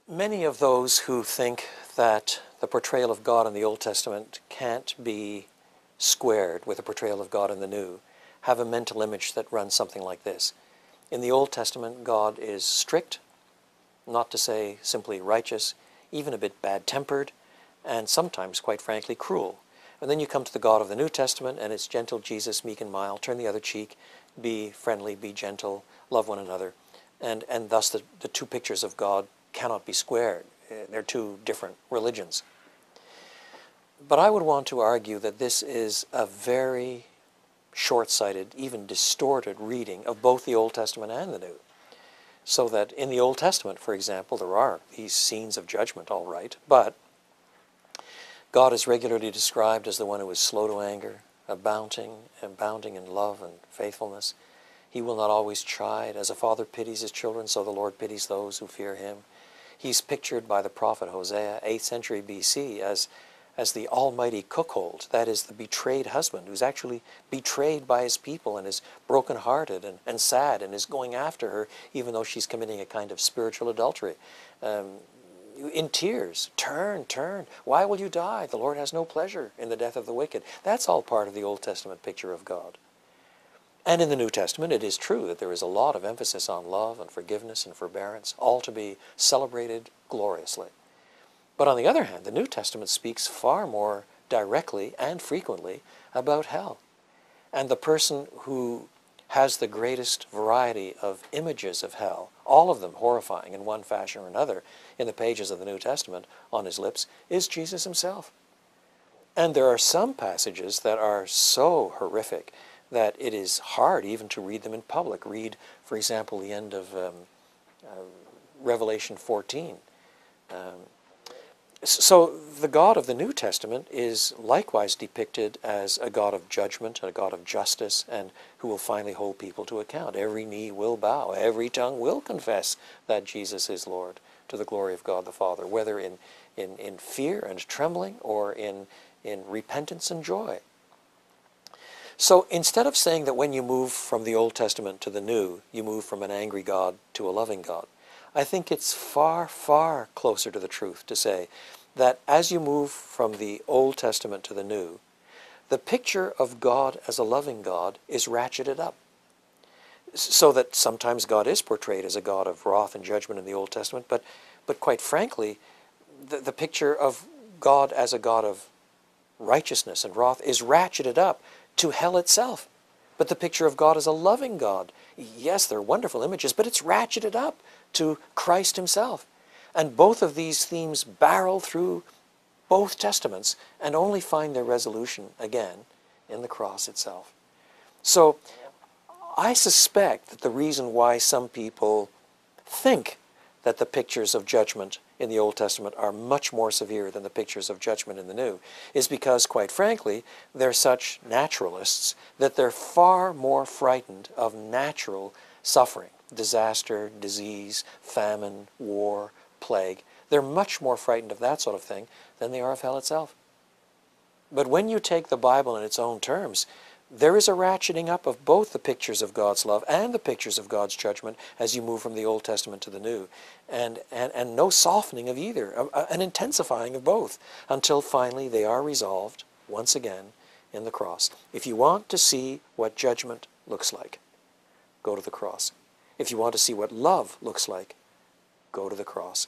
Many of those who think that the portrayal of God in the Old Testament can't be squared with the portrayal of God in the New have a mental image that runs something like this. In the Old Testament, God is strict, not to say simply righteous, even a bit bad-tempered, and sometimes, quite frankly, cruel. And then you come to the God of the New Testament, and it's gentle Jesus, meek and mild, turn the other cheek, be friendly, be gentle, love one another. And thus the two pictures of God cannot be squared. They're two different religions. But I would want to argue that this is a very short-sighted, even distorted reading of both the Old Testament and the New. So that in the Old Testament, for example, there are these scenes of judgment, all right, but God is regularly described as the one who is slow to anger, abounding in love and faithfulness. He will not always chide. As a father pities his children, so the Lord pities those who fear him. He's pictured by the prophet Hosea, 8th century BC, as the almighty cuckold, that is, the betrayed husband, who's actually betrayed by his people and is broken-hearted and sad and is going after her, even though she's committing a kind of spiritual adultery. In tears, turn, why will you die? The Lord has no pleasure in the death of the wicked. That's all part of the Old Testament picture of God. And in the New Testament, it is true that there is a lot of emphasis on love and forgiveness and forbearance, all to be celebrated gloriously. But on the other hand, the New Testament speaks far more directly and frequently about hell. And the person who has the greatest variety of images of hell, all of them horrifying in one fashion or another, in the pages of the New Testament on his lips, is Jesus himself. And there are some passages that are so horrific that it is hard even to read them in public. Read, for example, the end of Revelation 14. So the God of the New Testament is likewise depicted as a God of judgment, a God of justice, and who will finally hold people to account. Every knee will bow, every tongue will confess that Jesus is Lord, to the glory of God the Father, whether in fear and trembling or in repentance and joy. So instead of saying that when you move from the Old Testament to the New, you move from an angry God to a loving God, I think it's far, far closer to the truth to say that as you move from the Old Testament to the New, the picture of God as a loving God is ratcheted up. So that sometimes God is portrayed as a God of wrath and judgment in the Old Testament, but quite frankly, the picture of God as a God of righteousness and wrath is ratcheted up to hell itself. But the picture of God as a loving God, yes, they're wonderful images, but it's ratcheted up to Christ himself. And both of these themes barrel through both Testaments and only find their resolution again in the cross itself. So I suspect that the reason why some people think that the pictures of judgment in the Old Testament are much more severe than the pictures of judgment in the New is because, quite frankly, they're such naturalists that they're far more frightened of natural suffering, disaster, disease, famine, war, plague. They're much more frightened of that sort of thing than they are of hell itself. But when you take the Bible in its own terms, there is a ratcheting up of both the pictures of God's love and the pictures of God's judgment as you move from the Old Testament to the New. And no softening of either, an intensifying of both, until finally they are resolved, once again, in the cross. If you want to see what judgment looks like, go to the cross. If you want to see what love looks like, go to the cross.